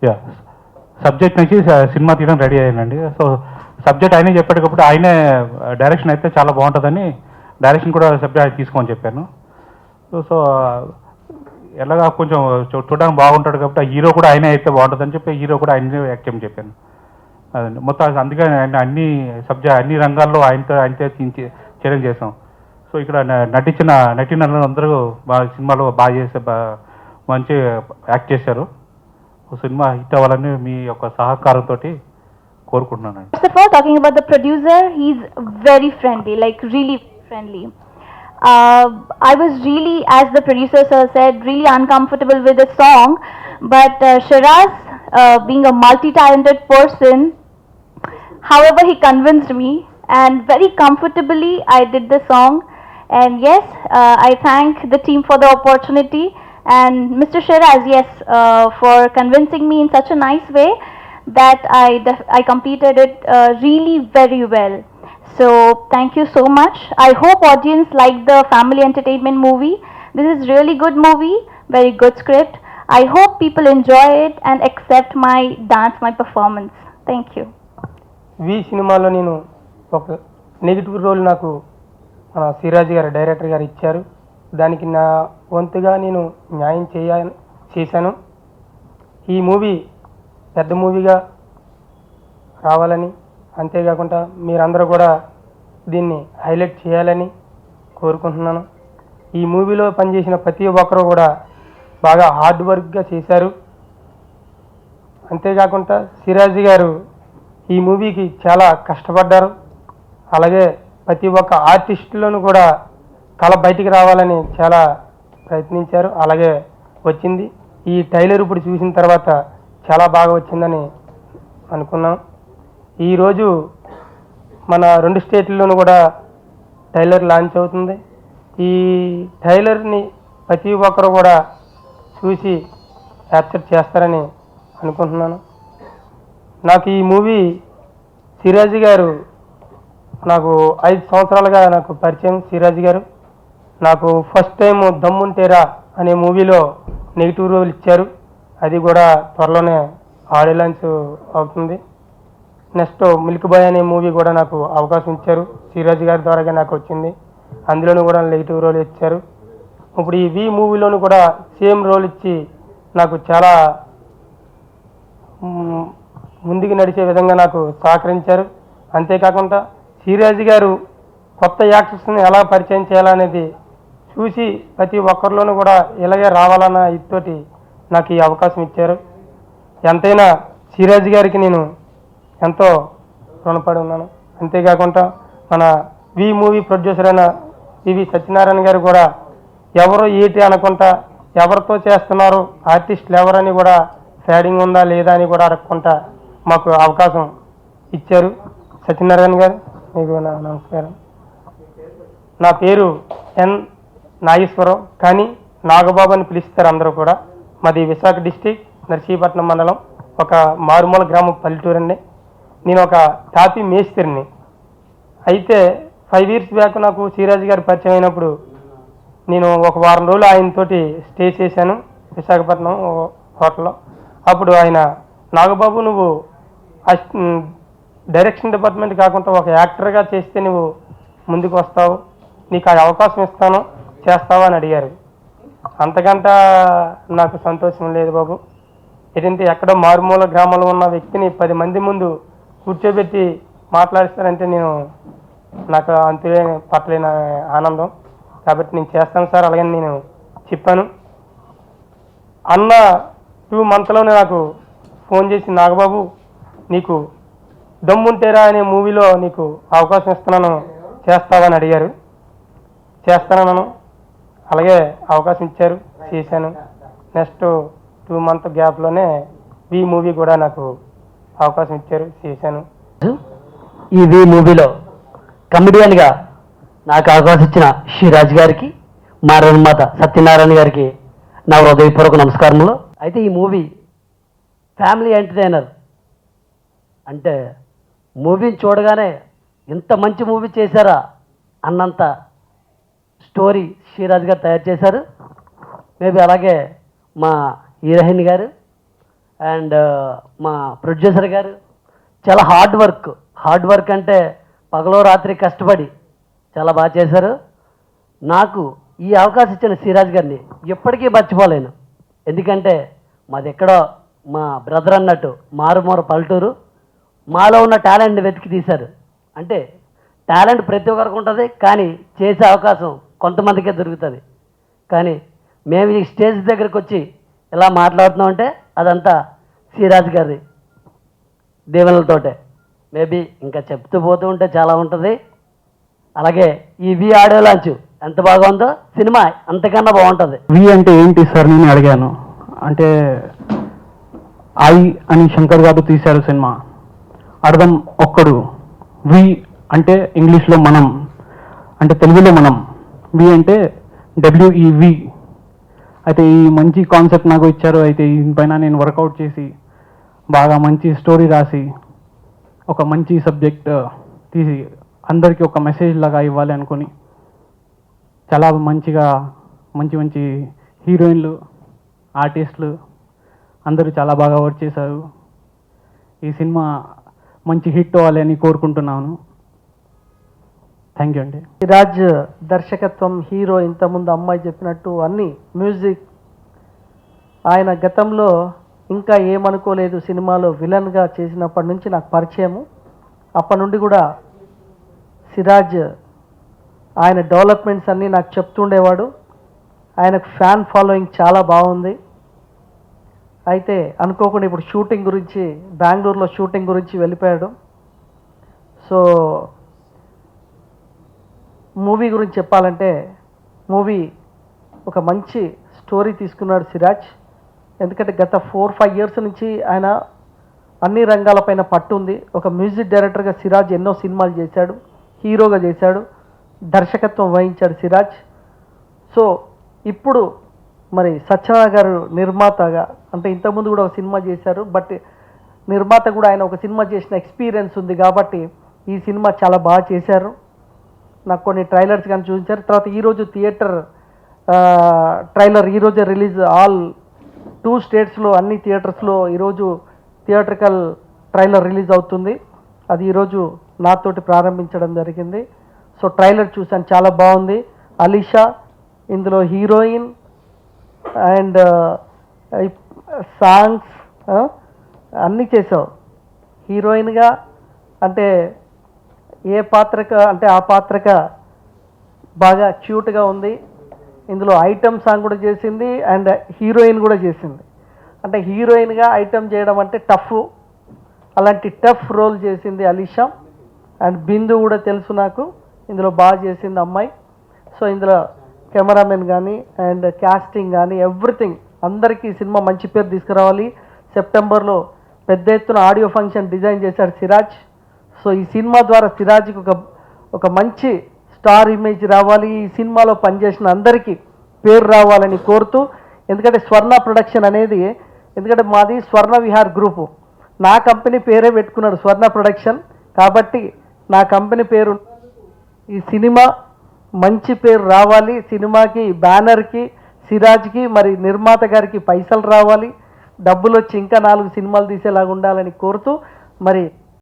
Yeah, subject నుంచి cinema తీయడం ready అయ్యానండి. సో సబ్జెక్ట్ ఆయనే చెప్పేటప్పుడు ఆయనే డైరెక్షన్ అయితే చాలా బాగుంటుందని డైరెక్షన్ కూడా సబ్జెక్ట్ ఆయన తీసుకోమని చెప్పాను. సో ఎలాగా కొంచెం చూడడానికి బాగుంటాడు కాబట్టి ఆ హీరో కూడా ఆయనే అయితే బాగుంటుందని చెప్పి హీరో కూడా ఆయనే యాక్ట్ చేయమని చెప్పాను. అదండి మొత్తం. అందుకే ఆయన అన్ని రంగాల్లో ఆయనతో చేయడం చేసాం. సో ఇక్కడ నటించిన నటీనటులు అందరూ బాగా సినిమాలో బాగా చేసే మంచి యాక్ట్ చేశారు. సినిమా హిట్ అవ్వాలని మీ యొక్క సహకారంతో కోరుకుంటున్నానండి. First of all, talking about the producer, he's very friendly, like really friendly. I was really, as the producer sir said, really uncomfortable with the song, but Shiraz, being a multi-talented person, however, he convinced me, and very comfortably I did the song. And yes, I thank the team for the opportunity, and Mr. Shiraz, yes, for convincing me in such a nice way that I completed it really very well. So thank you so much. I hope audience like the family entertainment movie. This is really good movie, very good script. I hope people enjoy it and accept my dance, my performance. Thank you. వి సినిమాలో నేను ఒక negative role నాకు మన సిరాజ్ గారు director గారు ఇచ్చారు. దానికి నా వంతుగా నేను న్యాయం చేశాను. ఈ మూవీ పెద్ద మూవీగా రావాలని, అంతేకాకుండా మీరందరూ కూడా దీన్ని హైలైట్ చేయాలని కోరుకుంటున్నాను. ఈ మూవీలో పనిచేసిన ప్రతి ఒక్కరు కూడా బాగా హార్డ్ వర్క్గా చేశారు. అంతేకాకుండా సిరాజ్ గారు ఈ మూవీకి చాలా కష్టపడ్డారు. అలాగే ప్రతి ఒక్క ఆర్టిస్టులను కూడా కళ బయటికి రావాలని చాలా ప్రయత్నించారు. అలాగే వచ్చింది. ఈ ట్రైలర్ ఇప్పుడు చూసిన తర్వాత చాలా బాగా వచ్చిందని అనుకున్నాం. ఈరోజు మన 2 స్టేట్లలోనూ కూడా ట్రైలర్ లాంచ్ అవుతుంది. ఈ ట్రైలర్ని ప్రతి ఒక్కరు కూడా చూసి యాక్సెప్ట్ చేస్తారని అనుకుంటున్నాను. నాకు ఈ మూవీ సిరాజ్ గారు నాకు 5 సంవత్సరాలుగా నాకు పరిచయం. సిరాజ్ గారు నాకు ఫస్ట్ టైం దమ్ముంటేరా అనే మూవీలో నెగిటివ్ రోల్ ఇచ్చారు. అది కూడా త్వరలోనే ఆడియో లాంచ్ అవుతుంది. నెక్స్ట్ మిల్క్ బాయ్ అనే మూవీ కూడా నాకు అవకాశం ఇచ్చారు. సిరాజ్ గారి ద్వారాగా నాకు వచ్చింది. అందులోనూ కూడా నెగిటివ్ రోల్ ఇచ్చారు. ఇప్పుడు ఈ వి మూవీలోనూ కూడా సేమ్ రోల్ ఇచ్చి నాకు చాలా ముందుకు నడిచే విధంగా నాకు సహకరించారు. అంతేకాకుండా సిరాజ్ గారు కొత్త యాక్టర్స్ని ఎలా పరిచయం చేయాలనేది చూసి ప్రతి ఒక్కరిలోనూ కూడా ఇలాగే రావాలన్న ఇతోటి నాకు ఈ అవకాశం ఇచ్చారు. ఎంతైనా సిరాజ్ గారికి నేను ఎంతో రుణపడి ఉన్నాను. అంతేకాకుండా మన వి మూవీ ప్రొడ్యూసర్ అయిన పివి సత్యనారాయణ గారు కూడా ఎవరు ఏటి అనుకుంటా ఎవరితో చేస్తున్నారు, ఆర్టిస్టులు ఎవరని కూడా ఫేడింగ్ ఉందా లేదా అని కూడా అడగకుండా మాకు అవకాశం ఇచ్చారు. సత్యనారాయణ గారు మీకు నా నమస్కారం. నా పేరు ఎన్ నాగేశ్వరరావు, కానీ నాగబాబు అని పిలుస్తారు అందరూ కూడా. మాది విశాఖ డిస్టిక్ నర్సీపట్నం మండలం, ఒక మారుమూల గ్రామం, పల్లెటూరు అండి. నేను ఒక టాపీ మేస్త్రిని. అయితే 5 years బ్యాక్ నాకు సిరాజ్ గారు పరిచయం అయినప్పుడు నేను ఒక వారం రోజులు ఆయనతోటి స్టే చేశాను విశాఖపట్నం హోటల్లో. అప్పుడు ఆయన, నాగబాబు నువ్వు డైరెక్షన్ డిపార్ట్మెంట్ కాకుండా ఒక యాక్టర్గా చేస్తే నువ్వు ముందుకు వస్తావు, నీకు ఆ అవకాశం ఇస్తాను, చేస్తావా అని అడిగారు. అంతకంటే నాకు సంతోషం లేదు బాబు. ఏంటంటే ఎక్కడో మారుమూల గ్రామంలో ఉన్న వ్యక్తిని 10 మంది ముందు కూర్చోబెట్టి మాట్లాడిస్తారంటే నాకు అంతే పట్టలేని ఆనందం. కాబట్టి నేను చేస్తాను సార్ అలాగని నేను చెప్పాను. అన్న 2 monthsలోనే నాకు ఫోన్ చేసి, నాగబాబు నీకు దమ్ముంటేరా అనే మూవీలో నీకు అవకాశం ఇస్తున్నాను, చేస్తావని అడిగారు. చేస్తానన్నాను. అలాగే అవకాశం ఇచ్చారు, చేశాను. నెక్స్ట్ 2 month గ్యాప్లోనే వి మూవీ కూడా నాకు అవకాశం ఇచ్చారు, చేశాను. ఈ వి మూవీలో కమెడియన్గా నాకు అవకాశం ఇచ్చిన శ్రీరాజ్ గారికి, మా నిర్మాత సత్యనారాయణ గారికి నా హృదయపూర్వక నమస్కారములు. అయితే ఈ మూవీ ఫ్యామిలీ ఎంటర్టైనర్ అంటే మూవీని చూడగానే ఇంత మంచి మూవీ చేశారా అన్నంత స్టోరీ శ్రీరాజ్ గారు తయారు చేశారు. మేబీ అలాగే మా హీరోయిన్ గారు అండ్ మా ప్రొడ్యూసర్ గారు చాలా హార్డ్ వర్క్ అంటే పగలో రాత్రి కష్టపడి చాలా బాగా చేశారు. నాకు ఈ అవకాశం ఇచ్చిన సిరాజ్ గారిని ఎప్పటికీ మర్చిపోలేను. ఎందుకంటే మాది ఎక్కడో మా బ్రదర్ అన్నట్టు మారుమూర పల్లెటూరు, మాలో ఉన్న టాలెంట్ని వెతికి తీశారు. అంటే టాలెంట్ ప్రతి ఒక్కరికి ఉంటుంది, కానీ చేసే అవకాశం కొంతమందికే దొరుకుతుంది. కానీ మేము ఈ స్టేజ్ దగ్గరికి వచ్చి ఇలా మాట్లాడుతున్నాం అంటే అదంతా సిరాజ్ గారి దీవెనలతోటే. మేబీ ఇంకా చెప్తూ పోతూ ఉంటే చాలా ఉంటుంది. అలాగే ఈ వి ఆడియో లాంచ్ ఎంత బాగా ఉందో సినిమా అంతకన్నా బాగుంటుంది. వి అంటే ఏంటి సార్ నేను అడిగాను. అంటే ఐ అని శంకర్ గారు తీశారు సినిమా, అర్థం ఒక్కడు. వి అంటే ఇంగ్లీష్లో మనం, అంటే తెలుగులో మనం. వి అంటే డబ్ల్యూఈవి. అయితే ఈ మంచి కాన్సెప్ట్ నాకు ఇచ్చారు. అయితే దీనిపైన నేను వర్కౌట్ చేసి బాగా మంచి స్టోరీ రాసి ఒక మంచి సబ్జెక్ట్ తీసి అందరికీ ఒక మెసేజ్ లాగా ఇవ్వాలి అనుకుని చాలా మంచిగా మంచి హీరోయిన్లు, ఆర్టిస్టులు అందరూ చాలా బాగా వర్క్ చేశారు. ఈ సినిమా మంచి హిట్ అవ్వాలి అని కోరుకుంటున్నాను. థ్యాంక్ యూ అండి. సిరాజ్ దర్శకత్వం, హీరో ఇంతకుముందు అమ్మాయి చెప్పినట్టు అన్ని మ్యూజిక్. ఆయన గతంలో ఇంకా ఏమనుకోలేదు సినిమాలో విలన్గా చేసినప్పటి నుంచి నాకు పరిచయము. అప్పటి నుండి కూడా సిరాజ్ ఆయన డెవలప్మెంట్స్ అన్నీ నాకు చెప్తుండేవాడు. ఆయనకు ఫ్యాన్ ఫాలోయింగ్ చాలా బాగుంది. అయితే అనుకోకుండా ఇప్పుడు షూటింగ్ గురించి, బెంగళూరులో షూటింగ్ గురించి వెళ్ళిపోయాడు. సో మూవీ గురించి చెప్పాలంటే, మూవీ ఒక మంచి స్టోరీ తీసుకున్నాడు సిరాజ్. ఎందుకంటే గత 4-5 ఇయర్స్ నుంచి ఆయన అన్ని రంగాలపైన పట్టు ఉంది. ఒక మ్యూజిక్ డైరెక్టర్గా సిరాజ్ ఎన్నో సినిమాలు చేశాడు, హీరోగా చేశాడు, దర్శకత్వం వహించాడు సిరాజ్. సో ఇప్పుడు మరి సత్యనారాయణ గారు నిర్మాతగా, అంటే ఇంతకుముందు కూడా ఒక సినిమా చేశారు, బట్ నిర్మాత కూడా ఆయన ఒక సినిమా చేసిన ఎక్స్పీరియన్స్ ఉంది కాబట్టి ఈ సినిమా చాలా బాగా చేశారు. నాకు కొన్ని ట్రైలర్స్ కానీ చూపించారు. తర్వాత ఈరోజు థియేటర్ ట్రైలర్ ఈరోజే రిలీజ్, ఆల్ 2 స్టేట్స్లో అన్ని థియేటర్స్లో ఈరోజు థియేట్రికల్ ట్రైలర్ రిలీజ్ అవుతుంది. అది ఈరోజు నాతోటి ప్రారంభించడం జరిగింది. సో ట్రైలర్ చూసాను, చాలా బాగుంది. అలీషా ఇందులో హీరోయిన్ అండ్ సాంగ్స్ అన్నీ చేసావు. హీరోయిన్గా అంటే ఏ పాత్రక అంటే ఆ పాత్రక బాగా క్యూట్గా ఉంది. ఇందులో ఐటమ్ సాంగ్ కూడా చేసింది అండ్ హీరోయిన్ కూడా చేసింది. అంటే హీరోయిన్గా ఐటమ్ చేయడం అంటే టఫ్, అలాంటి టఫ్ రోల్ చేసింది అలీషా. అండ్ బిందు కూడా తెలుసు నాకు, ఇందులో బాగా చేసింది అమ్మాయి. సో ఇందులో కెమెరామెన్ కానీ అండ్ క్యాస్టింగ్ కానీ ఎవ్రీథింగ్, అందరికీ సినిమా మంచి పేరు తీసుకురావాలి. సెప్టెంబర్లో పెద్ద ఎత్తున ఆడియో ఫంక్షన్ డిజైన్ చేశాడు సిరాజ్. సో ఈ సినిమా ద్వారా సిరాజ్కి ఒక మంచి స్టార్ ఇమేజ్ రావాలి, ఈ సినిమాలో పనిచేసిన అందరికీ పేరు రావాలని కోరుతూ, ఎందుకంటే స్వర్ణ ప్రొడక్షన్ అనేది, ఎందుకంటే మాది స్వర్ణ విహార్ గ్రూపు, నా కంపెనీ పేరే పెట్టుకున్నాడు స్వర్ణ ప్రొడక్షన్. కాబట్టి నా కంపెనీ పేరు, ఈ సినిమా మంచి పేరు రావాలి, సినిమాకి బ్యానర్కి సిరాజ్కి మరి నిర్మాత గారికి పైసలు రావాలి, డబ్బులు వచ్చి ఇంకా 4 సినిమాలు తీసేలాగా ఉండాలని కోరుతూ మరి